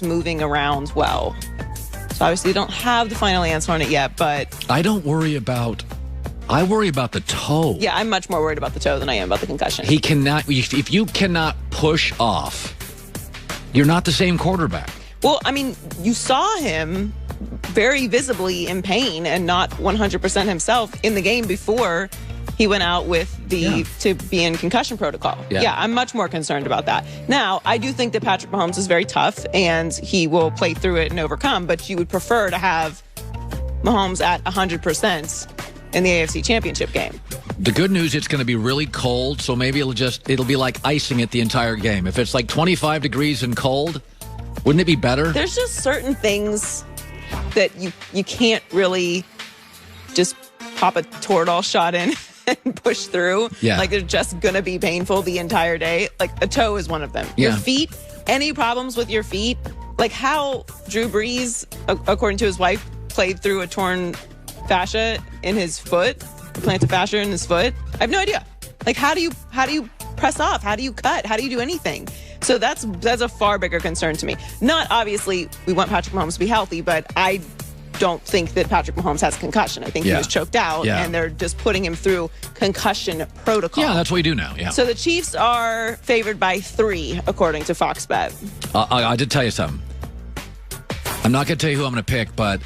moving around well. So obviously, we don't have the final answer on it yet, but I worry about the toe. Yeah, I'm much more worried about the toe than I am about the concussion. He cannot, if you cannot push off, you're not the same quarterback. Well, I mean, you saw him very visibly in pain and not 100% himself in the game before he went out with to be in concussion protocol. Yeah, I'm much more concerned about that. Now, I do think that Patrick Mahomes is very tough and he will play through it and overcome, but you would prefer to have Mahomes at 100% in the AFC Championship game. The good news, it's going to be really cold, so maybe it'll be like icing it the entire game. If it's like 25 degrees and cold, wouldn't it be better? There's just certain things that you can't really just pop a Toradol shot in and push through. Yeah. Like, they're just going to be painful the entire day. Like, a toe is one of them. Yeah. Your feet, any problems with your feet, like how Drew Brees, according to his wife, played through a torn fascia in his foot, plantar fascia in his foot. I have no idea. Like, how do you press off? How do you cut? How do you do anything? So that's a far bigger concern to me. Not obviously we want Patrick Mahomes to be healthy, but I don't think that Patrick Mahomes has concussion. I think he was choked out, and they're just putting him through concussion protocol. Yeah, that's what we do now. Yeah. So the Chiefs are favored by 3, according to Fox Bet. I did tell you something. I'm not going to tell you who I'm going to pick, but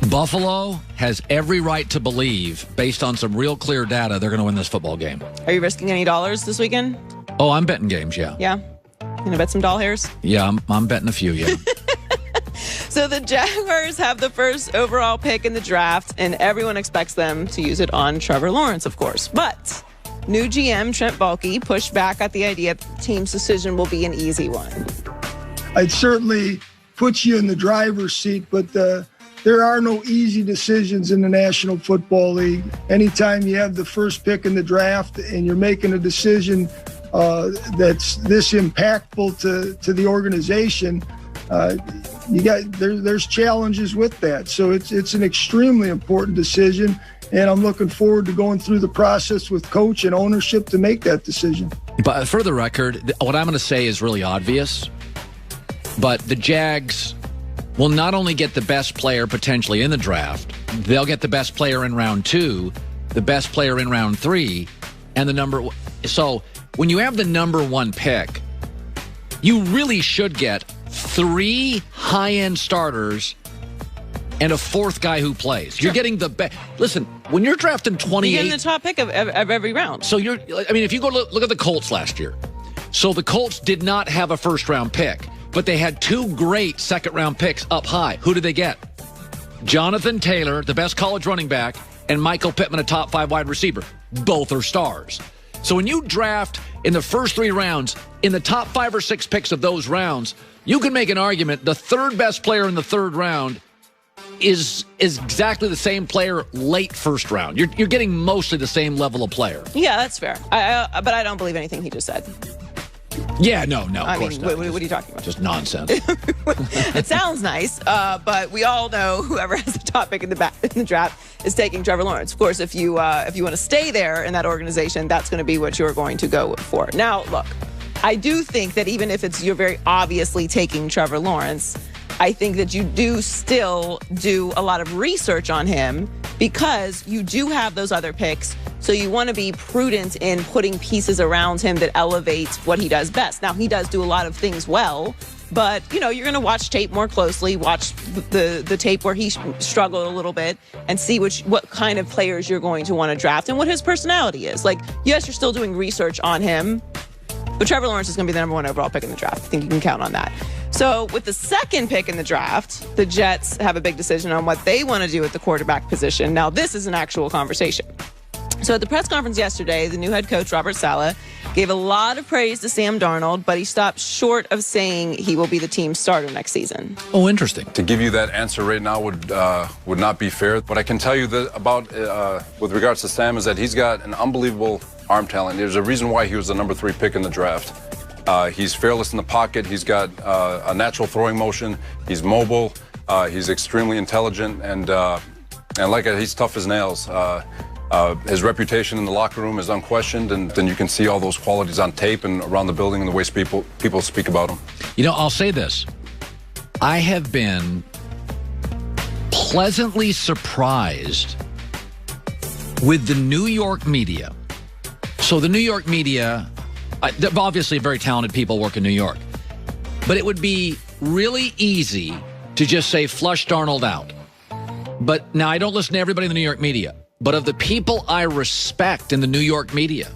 Buffalo has every right to believe, based on some real clear data, they're going to win this football game. Are you risking any dollars this weekend? Oh, I'm betting games, yeah. Yeah? Gonna bet some doll hairs? Yeah, I'm betting a few, yeah. So the Jaguars have the first overall pick in the draft, and everyone expects them to use it on Trevor Lawrence, of course. But new GM Trent Baalke pushed back at the idea that the team's decision will be an easy one. I'd certainly put you in the driver's seat, but there are no easy decisions in the National Football League. Anytime you have the first pick in the draft and you're making a decision that's this impactful to the organization, there's challenges with that. So it's an extremely important decision, and I'm looking forward to going through the process with coach and ownership to make that decision. But for the record, what I'm going to say is really obvious, but the Jags will not only get the best player potentially in the draft, they'll get the best player in round 2, the best player in round 3, and the number. So when you have the number 1 pick, you really should get 3 high-end starters and a 4th guy who plays. Sure. You're getting the best. Listen, when you're drafting 28, you're getting the top pick of every round. So if you go look at the Colts last year. So the Colts did not have a first-round pick, but they had 2 great second-round picks up high. Who did they get? Jonathan Taylor, the best college running back, and Michael Pittman, a top 5 wide receiver. Both are stars. So when you draft in the first 3 rounds, in the top 5 or 6 picks of those rounds, you can make an argument the 3rd best player in the 3rd round is exactly the same player late first round. You're getting mostly the same level of player. Yeah, that's fair. But I don't believe anything he just said. Yeah, no, of course not. What are you talking about? Just nonsense. It sounds nice, but we all know whoever has the top pick in the draft is taking Trevor Lawrence. Of course, if you want to stay there in that organization, that's going to be what you're going to go for. Now, look, I do think that even if you're very obviously taking Trevor Lawrence, I think that you do still do a lot of research on him because you do have those other picks. So you want to be prudent in putting pieces around him that elevates what he does best. Now, he does do a lot of things well, but, you're going to watch tape more closely, watch the tape where he struggled a little bit and see what kind of players you're going to want to draft and what his personality is. Like, yes, you're still doing research on him, but Trevor Lawrence is going to be the number 1 overall pick in the draft. I think you can count on that. So with the 2nd pick in the draft, the Jets have a big decision on what they want to do at the quarterback position. Now, this is an actual conversation. So at the press conference yesterday, the new head coach, Robert Saleh, gave a lot of praise to Sam Darnold, but he stopped short of saying he will be the team's starter next season. Oh, interesting. To give you that answer right now would not be fair. What I can tell you about with regards to Sam is that he's got an unbelievable arm talent. There's a reason why he was the number 3 pick in the draft. He's fearless in the pocket. He's got a natural throwing motion. He's mobile. He's extremely intelligent, and he's tough as nails. His reputation in the locker room is unquestioned, and then you can see all those qualities on tape and around the building and the way people speak about him. You know, I'll say this. I have been pleasantly surprised with the New York media. So the New York media, obviously very talented people work in New York, but it would be really easy to just say flush Darnold out. But now I don't listen to everybody in the New York media, but of the people I respect in the New York media,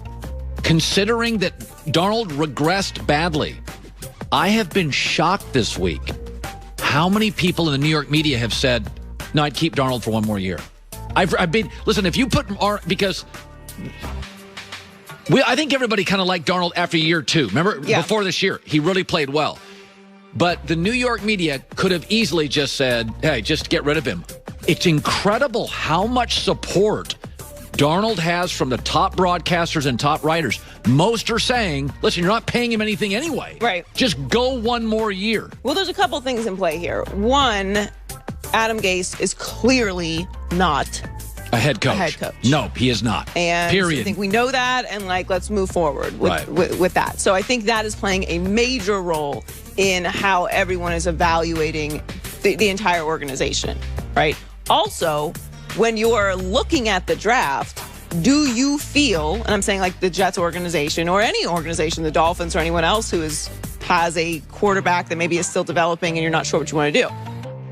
considering that Darnold regressed badly, I have been shocked this week how many people in the New York media have said, no, I'd keep Darnold for one more year. I've been, listen, if you put, because I think everybody kind of liked Darnold after year two. Remember, before this year, he really played well. But the New York media could have easily just said, hey, just get rid of him. It's incredible how much support Darnold has from the top broadcasters and top writers. Most are saying, listen, you're not paying him anything anyway. Right. Just go one more year. Well, there's a couple things in play here. One, Adam Gase is clearly not a head coach. No, he is not. And period. I think we know that, and let's move forward with that. So I think that is playing a major role in how everyone is evaluating the entire organization, right? Also, when you're looking at the draft, do you feel, and I'm saying like the Jets organization or any organization, the Dolphins or anyone else who has a quarterback that maybe is still developing and you're not sure what you want to do,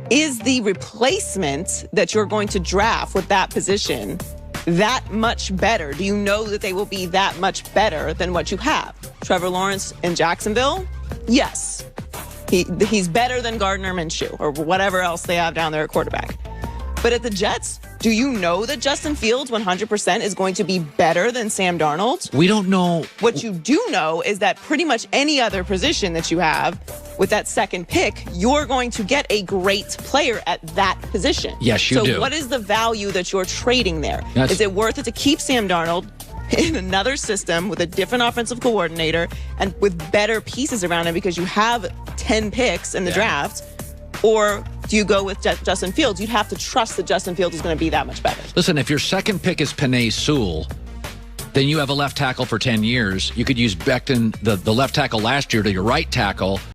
is the replacement that you're going to draft with that position that much better? Do you know that they will be that much better than what you have? Trevor Lawrence in Jacksonville? Yes. He's better than Gardner Minshew or whatever else they have down there at quarterback. But at the Jets, do you know that Justin Fields 100% is going to be better than Sam Darnold? We don't know. What you do know is that pretty much any other position that you have with that second pick, you're going to get a great player at that position. Yes, you do. So what is the value that you're trading there? Is it worth it to keep Sam Darnold in another system with a different offensive coordinator and with better pieces around him because you have 10 picks in the draft? Or do you go with Justin Fields? You'd have to trust that Justin Fields is going to be that much better. Listen, if your second pick is Penei Sewell, then you have a left tackle for 10 years. You could use Becton, the left tackle last year, to your right tackle.